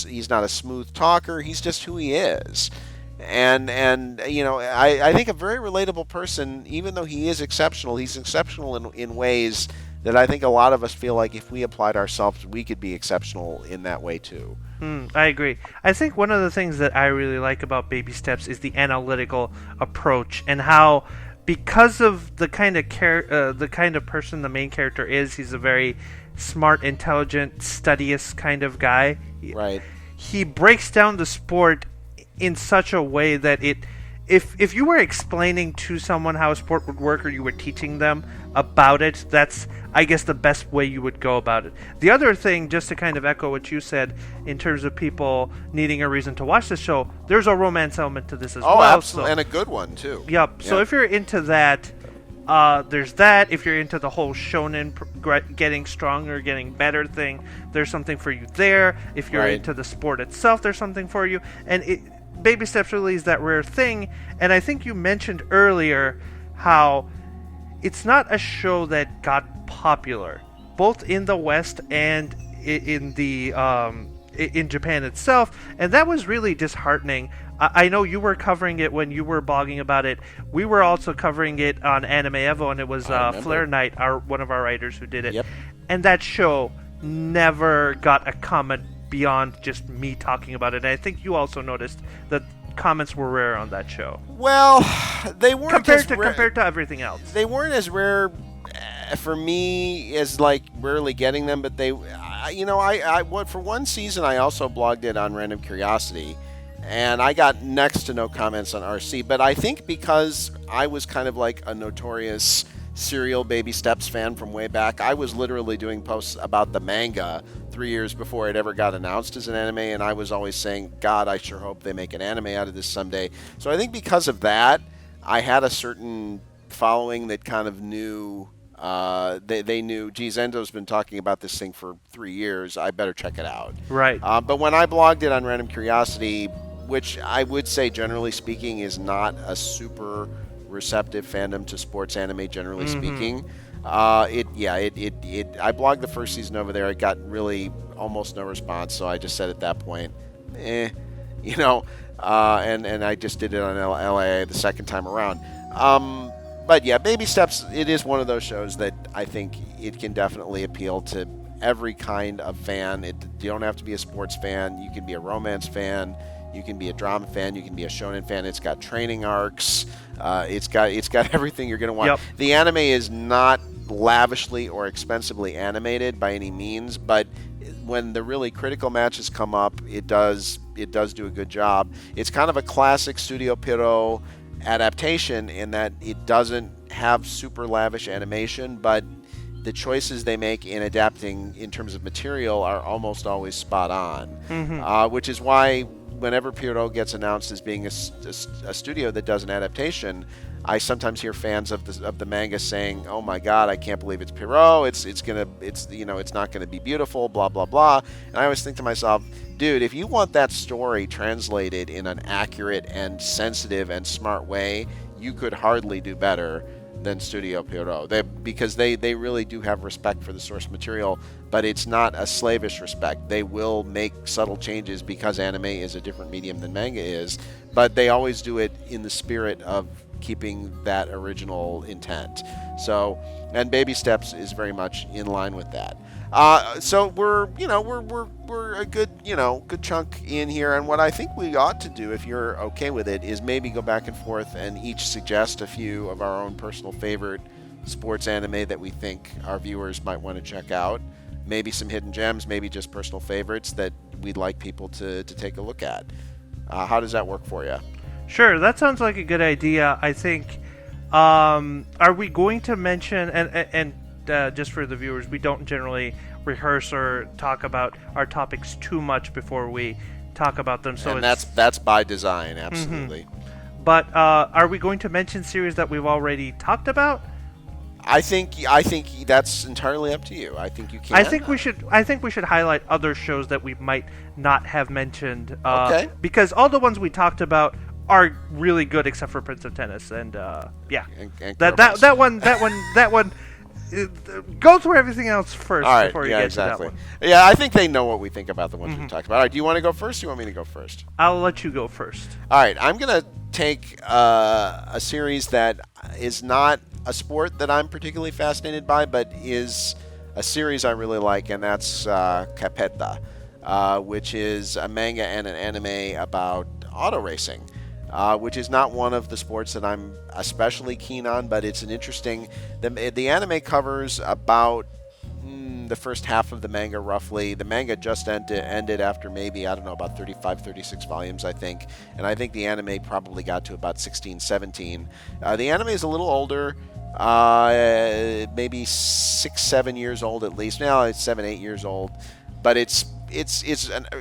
he's not a smooth talker. He's just who he is. And I think a very relatable person, even though he is exceptional, he's exceptional in ways that I think a lot of us feel like if we applied ourselves, we could be exceptional in that way too. I agree. I think one of the things that I really like about Baby Steps is the analytical approach, and how, because of the kind of person the main character is, he's a very smart, intelligent, studious kind of guy. Right. He breaks down the sport in such a way that if you were explaining to someone how a sport would work, or you were teaching them about it, that's, I guess, the best way you would go about it. The other thing, just to kind of echo what you said in terms of people needing a reason to watch this show, there's a romance element to this as well. Oh, absolutely, and a good one too. Yep. So if you're into that, there's that. If you're into the whole shonen getting stronger, getting better thing, there's something for you there. If you're into the sport itself, there's something for you. And Baby Steps really is that rare thing. And I think you mentioned earlier how it's not a show that got popular, both in the West and in Japan itself, and that was really disheartening. I know you were covering it when you were blogging about it. We were also covering it on Anime Evo, and it was Flare Knight, one of our writers, who did it. Yep. And that show never got a comment beyond just me talking about it. And I think you also noticed that comments were rare on that show. Well, they weren't compared to everything else. They weren't as rare for me as like rarely getting them, but they, for one season I also blogged it on Random Curiosity, and I got next to no comments on RC. But I think because I was kind of like a notorious serial Baby Steps fan from way back, I was literally doing posts about the manga 3 years before it ever got announced as an anime, and I was always saying, God, I sure hope they make an anime out of this someday. So I think because of that, I had a certain following that kind of knew, they knew, geez, Enzo's been talking about this thing for 3 years, I better check it out. Right. But when I blogged it on Random Curiosity, which I would say, generally speaking, is not a super receptive fandom to sports anime, generally speaking. I blogged the first season over there. It got really almost no response, so I just said at that point, and I just did it on LAA the second time around. But yeah, Baby Steps, it is one of those shows that I think it can definitely appeal to every kind of fan. You don't have to be a sports fan. You can be a romance fan. You can be a drama fan. You can be a shonen fan. It's got training arcs. It's got everything you're going to want. Yep. The anime is not lavishly or expensively animated by any means, but when the really critical matches come up, it does do a good job. It's kind of a classic Studio Pierrot adaptation in that it doesn't have super lavish animation, but the choices they make in adapting in terms of material are almost always spot on, which is why whenever Pierrot gets announced as being a studio that does an adaptation, I sometimes hear fans of the manga saying, "Oh my God, I can't believe it's Pierrot. It's not gonna be beautiful, blah blah blah." And I always think to myself, dude, if you want that story translated in an accurate and sensitive and smart way, you could hardly do better than Studio Pierrot. Because they really do have respect for the source material, but it's not a slavish respect. They will make subtle changes because anime is a different medium than manga is, but they always do it in the spirit of keeping that original intent. So, and Baby Steps is very much in line with that. So we're a good chunk in here, and what I think we ought to do, if you're okay with it, is maybe go back and forth and each suggest a few of our own personal favorite sports anime that we think our viewers might want to check out. Maybe some hidden gems, maybe just personal favorites that we'd like people to take a look at. How does that work for you? Sure, that sounds like a good idea. I think, are we going to mention, and just for the viewers, we don't generally rehearse or talk about our topics too much before we talk about them. So and that's by design, absolutely. But are we going to mention series that we've already talked about? I think that's entirely up to you. I think you can. I think we should highlight other shows that we might not have mentioned. Okay. Because all the ones we talked about are really good, except for Prince of Tennis, and yeah, and that one. Go through everything else first before you get to that one. Yeah, I think they know what we think about the ones we talked about. All right, do you want to go first? Or do you want me to go first? I'll let you go first. All right, I'm gonna take a series that is not a sport that I'm particularly fascinated by, but is a series I really like, and that's Capetta, which is a manga and an anime about auto racing. Which is not one of the sports that I'm especially keen on, but it's an interesting... The anime covers about the first half of the manga, roughly. The manga just ended after maybe, I don't know, about 35, 36 volumes, I think. And I think the anime probably got to about 16, 17. The anime is a little older, maybe 6, 7 years old at least. Now it's 7, 8 years old. But it's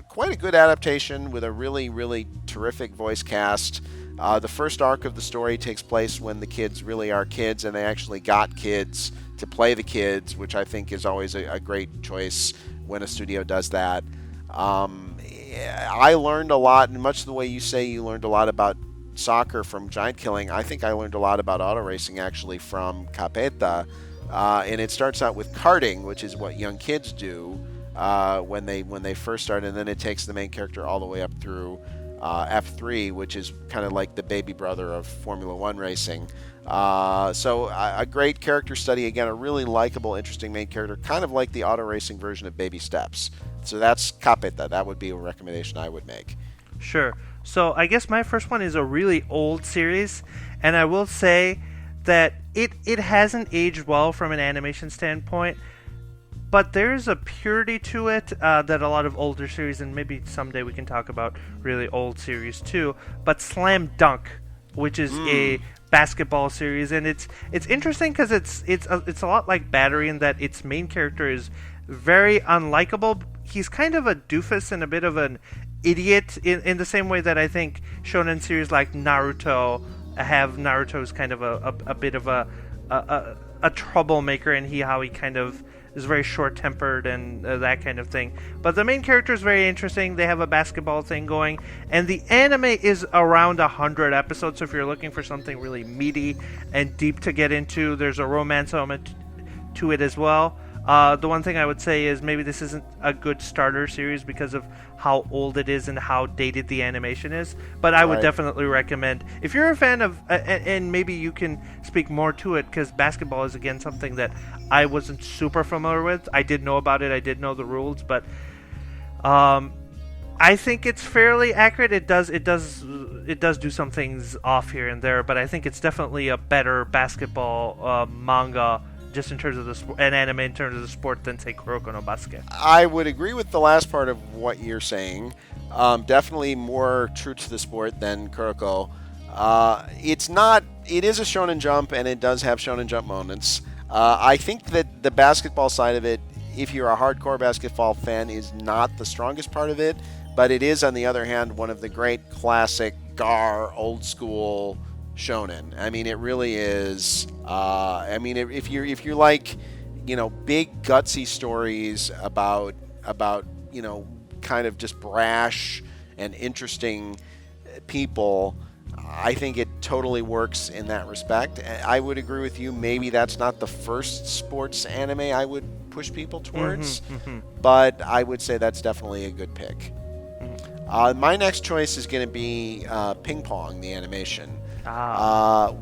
quite a good adaptation with a really, really terrific voice cast. The first arc of the story takes place when the kids really are kids, and they actually got kids to play the kids, which I think is always a great choice when a studio does that. I learned a lot, and much the way you say you learned a lot about soccer from Giant Killing, I think I learned a lot about auto racing actually from Capeta. And it starts out with karting, which is what young kids do when they first start, and then it takes the main character all the way up through F3, which is kind of like the baby brother of Formula One racing. So a great character study, again, a really likable, interesting main character, kind of like the auto racing version of Baby Steps. So that's Capeta. That would be a recommendation I would make. Sure. So I guess my first one is a really old series, and I will say that it hasn't aged well from an animation standpoint, but there's a purity to it that a lot of older series, and maybe someday we can talk about really old series too, but Slam Dunk, which is a basketball series, and it's interesting because it's a lot like Battery in that its main character is very unlikable. He's kind of a doofus and a bit of an idiot in the same way that I think shonen series like Naruto have Naruto's kind of a bit of a troublemaker, and how he kind of is very short-tempered and that kind of thing. But the main character is very interesting. They have a basketball thing going, and the anime is around 100 episodes, so if you're looking for something really meaty and deep to get into, there's a romance element to it as well. The one thing I would say is maybe this isn't a good starter series because of how old it is and how dated the animation is, but I would definitely recommend, if you're a fan of, and maybe you can speak more to it, because basketball is, again, something that I wasn't super familiar with. I did know about it, I did know the rules, but I think it's fairly accurate. It does do some things off here and there, but I think it's definitely a better basketball manga just in terms of an anime in terms of the sport than, say, Kuroko no Basuke. I would agree with the last part of what you're saying. Definitely more true to the sport than Kuroko. It is a Shonen Jump, and it does have Shonen Jump moments. I think that the basketball side of it, if you're a hardcore basketball fan, is not the strongest part of it, but it is, on the other hand, one of the great classic Gar old school shonen. I mean, it really is. If you like, big gutsy stories about kind of just brash and interesting people, I think it totally works in that respect. I would agree with you. Maybe that's not the first sports anime I would push people towards, but I would say that's definitely a good pick. My next choice is going to be Ping Pong, the animation.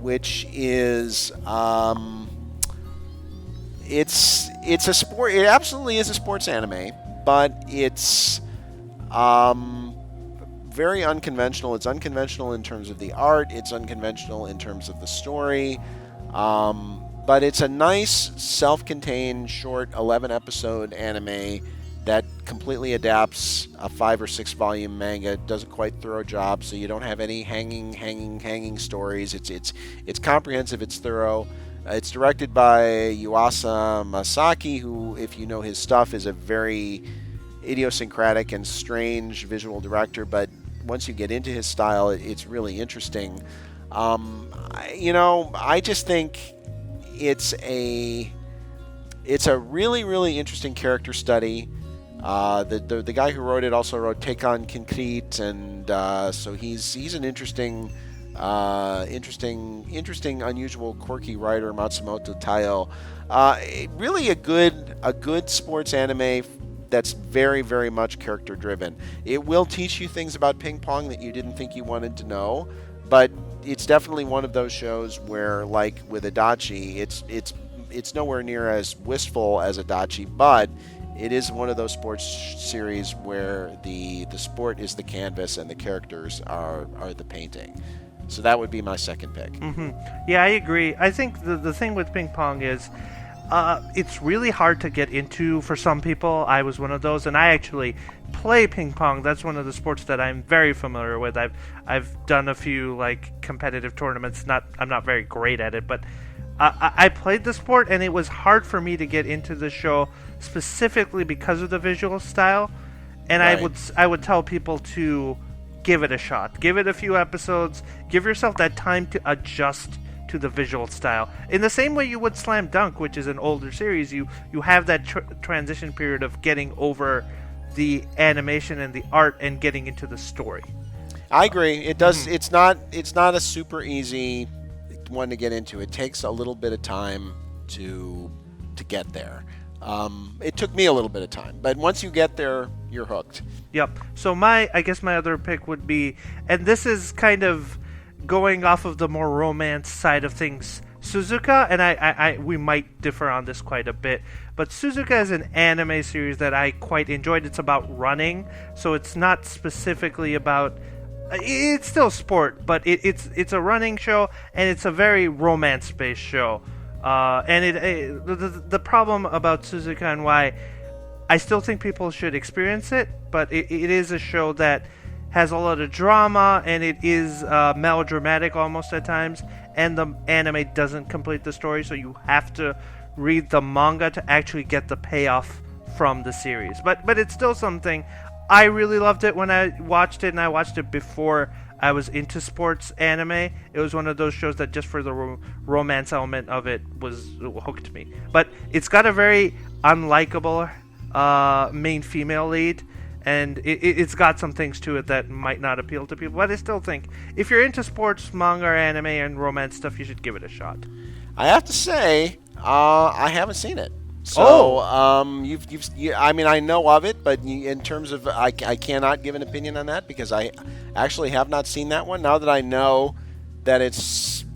Which is it's a sport. It absolutely is a sports anime, but it's very unconventional. It's unconventional in terms of the art. It's unconventional in terms of the story. But it's a nice, self-contained, short 11-episode anime that completely adapts a 5 or 6 volume manga. It does a quite thorough job, so you don't have any hanging stories. It's comprehensive. It's thorough. It's directed by Yuasa Masaki, who, if you know his stuff, is a very idiosyncratic and strange visual director. But once you get into his style, it's really interesting. I just think it's a really, really interesting character study. The guy who wrote it also wrote Take on Concrete, and so he's an interesting, unusual, quirky writer, Matsumoto Taiyo. Really a good sports anime that's very, very much character driven. It will teach you things about ping pong that you didn't think you wanted to know, but it's definitely one of those shows where, like with Adachi, it's nowhere near as wistful as Adachi, but it is one of those sports series where the sport is the canvas and the characters are the painting. So that would be my second pick. Yeah, I agree. I think the thing with ping pong is it's really hard to get into for some people. I was one of those, and I actually play ping pong. That's one of the sports that I'm very familiar with. I've done a few competitive tournaments. I'm not very great at it, but I played the sport, and it was hard for me to get into the show specifically because of the visual style. And right. I would tell people to give it a shot. Give it a few episodes. Give yourself that time to adjust to the visual style. In the same way you would Slam Dunk, which is an older series, you have that transition period of getting over the animation and the art and getting into the story. I agree. It does. It's not a super easy one to get into. It takes a little bit of time to get there. It took me a little bit of time, but once you get there, you're hooked. Yep. So I guess my other pick would be, and this is kind of going off of the more romance side of things, Suzuka, and we might differ on this quite a bit, but Suzuka is an anime series that I quite enjoyed. It's about running, so it's not specifically about. It's still sport, but it's a running show, and it's a very romance-based show. And the problem about Suzuka and why I still think people should experience it, but it is a show that has a lot of drama, and it is melodramatic almost at times, and the anime doesn't complete the story, so you have to read the manga to actually get the payoff from the series. But it's still something. I really loved it when I watched it, and I watched it before I was into sports anime. It was one of those shows that just for the romance element of it hooked me. But it's got a very unlikable main female lead, and it's got some things to it that might not appeal to people. But I still think if you're into sports, manga, anime, and romance stuff, you should give it a shot. I have to say, I haven't seen it. So, I mean, I know of it, but in terms of, I cannot give an opinion on that because I actually have not seen that one. Now that I know that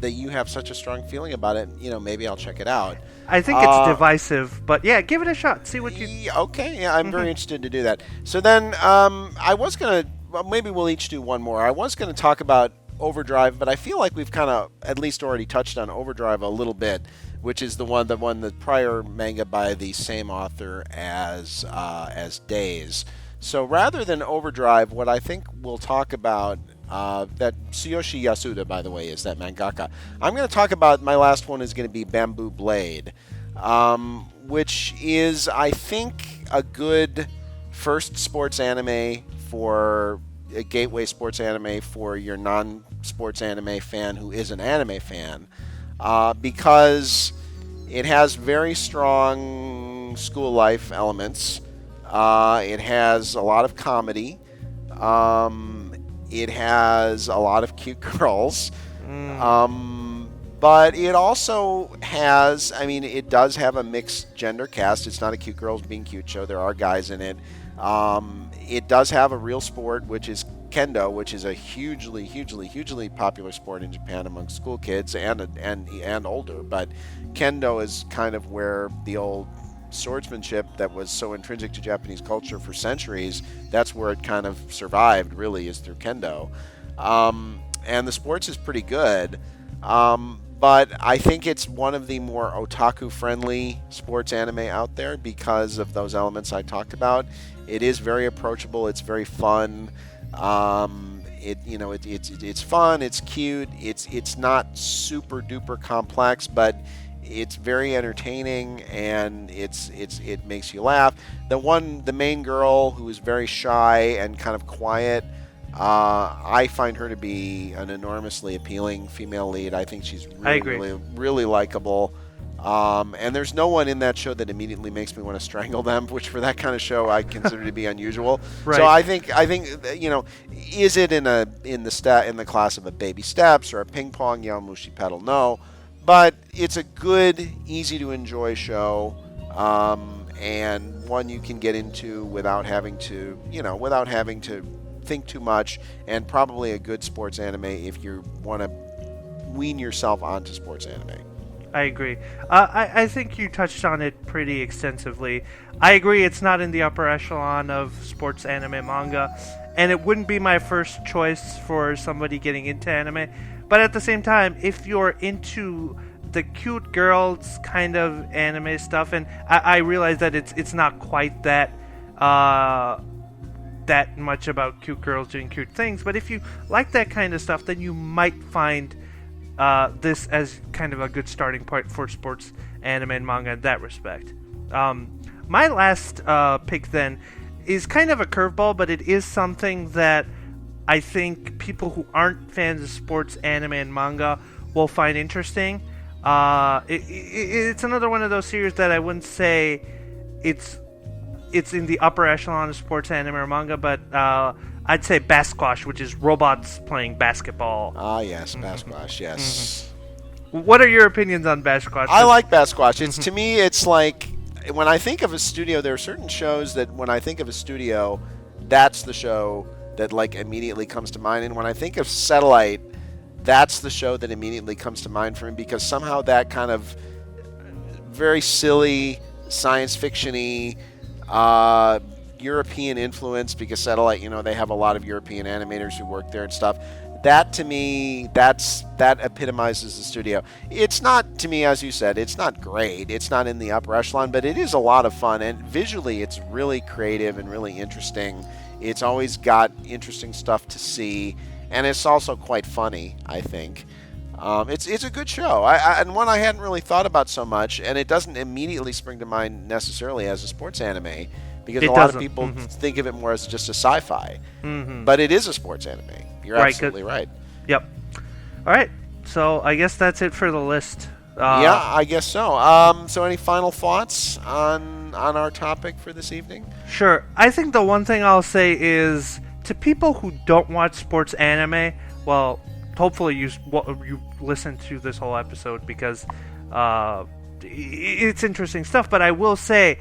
that you have such a strong feeling about it, maybe I'll check it out. I think it's divisive, but yeah, give it a shot. See what you. Okay, yeah, I'm very interested to do that. So then, I was gonna. Well, maybe we'll each do one more. I was gonna talk about Overdrive, but I feel like we've kind of at least already touched on Overdrive a little bit, which is the prior manga by the same author as Days. So rather than Overdrive, what I think we'll talk about, that Tsuyoshi Yasuda, by the way, is that mangaka. I'm going to talk about, my last one is going to be Bamboo Blade, which is, I think, a good first sports anime for a gateway sports anime for your non-sports anime fan who is an anime fan. Because it has very strong school life elements. It has a lot of comedy. It has a lot of cute girls. But it also has, it does have a mixed gender cast. It's not a cute girls being cute show. There are guys in it. It does have a real sport, which is kendo, which is a hugely popular sport in Japan among school kids and older. But kendo is kind of where the old swordsmanship that was so intrinsic to Japanese culture for centuries, that's where it kind of survived, really, is through kendo. And the sports is pretty good. But I think it's one of the more otaku-friendly sports anime out there because of those elements I talked about. It is very approachable. It's very fun. It's fun. It's cute. It's not super duper complex, but it's very entertaining, and it makes you laugh. The main girl, who is very shy and kind of quiet, I find her to be an enormously appealing female lead. I think she's really likable. And there's no one in that show that immediately makes me want to strangle them, which for that kind of show I consider to be unusual. Right. So I think is it in the class of a Baby Steps or a Ping Pong Yaomushi Pedal? No, but it's a good, easy to enjoy show, and one you can get into without having to think too much, and probably a good sports anime if you want to wean yourself onto sports anime. I agree. I think you touched on it pretty extensively. I agree it's not in the upper echelon of sports anime manga, and it wouldn't be my first choice for somebody getting into anime. But at the same time, if you're into the cute girls kind of anime stuff, and I realize that it's not quite that much about cute girls doing cute things, but if you like that kind of stuff, then you might find this as kind of a good starting point for sports anime and manga in that respect. My last pick then is kind of a curveball, but it is something that I think people who aren't fans of sports anime and manga will find interesting. It's another one of those series that I wouldn't say it's in the upper echelon of sports anime or manga, but I'd say Basquash, which is robots playing basketball. Ah, yes, Basquash, yes. Mm-hmm. What are your opinions on Basquash? I like Basquash. To me, it's like, when I think of a studio, there are certain shows that when I think of a studio, that's the show that like immediately comes to mind. And when I think of Satellite, that's the show that immediately comes to mind for me, because somehow that kind of very silly, science fiction-y, European influence, because Satellite, they have a lot of European animators who work there and stuff. That, to me, that epitomizes the studio. It's not, to me, as you said, it's not great. It's not in the upper echelon, but it is a lot of fun. And visually, it's really creative and really interesting. It's always got interesting stuff to see. And it's also quite funny, I think. It's a good show, and one I hadn't really thought about so much, and it doesn't immediately spring to mind necessarily as a sports anime, because a lot of people think of it more as just a sci-fi. But it is a sports anime. You're absolutely right. Yep. All right, so I guess that's it for the list. Yeah, I guess so. So any final thoughts on our topic for this evening? Sure. I think the one thing I'll say is, to people who don't watch sports anime, well, hopefully you listen to this whole episode, because it's interesting stuff. But I will say,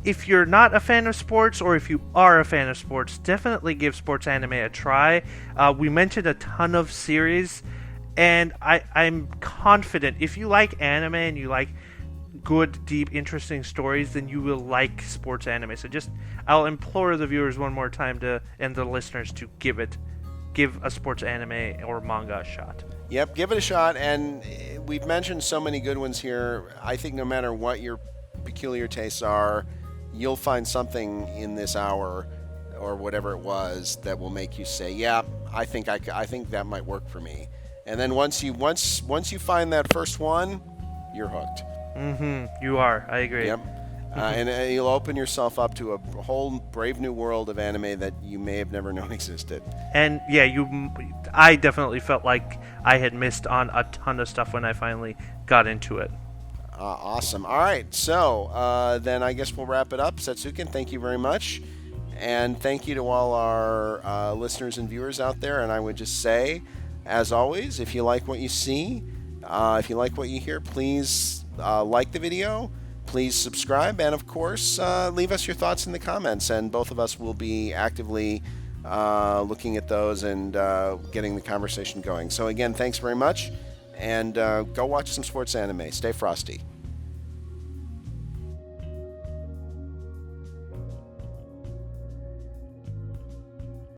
if you're not a fan of sports, or if you are a fan of sports, definitely give sports anime a try. We mentioned a ton of series, and I'm confident if you like anime and you like good, deep, interesting stories, then you will like sports anime. So I'll implore the viewers one more time and the listeners to give a sports anime or manga a shot. Yep, give it a shot. And we've mentioned so many good ones here. I think no matter what your peculiar tastes are, you'll find something in this hour or whatever it was that will make you say, "Yeah, I think that might work for me." And then once you find that first one, you're hooked. You are. I agree. Yep. And you'll open yourself up to a whole brave new world of anime that you may have never known existed. And yeah, I definitely felt like I had missed on a ton of stuff when I finally got into it. Awesome. All right, so then I guess we'll wrap it up. Setsuken, thank you very much. And thank you to all our listeners and viewers out there. And I would just say, as always, if you like what you see, if you like what you hear, please like the video. Please subscribe, and of course, leave us your thoughts in the comments, and both of us will be actively looking at those and getting the conversation going. So again, thanks very much, and go watch some sports anime. Stay frosty.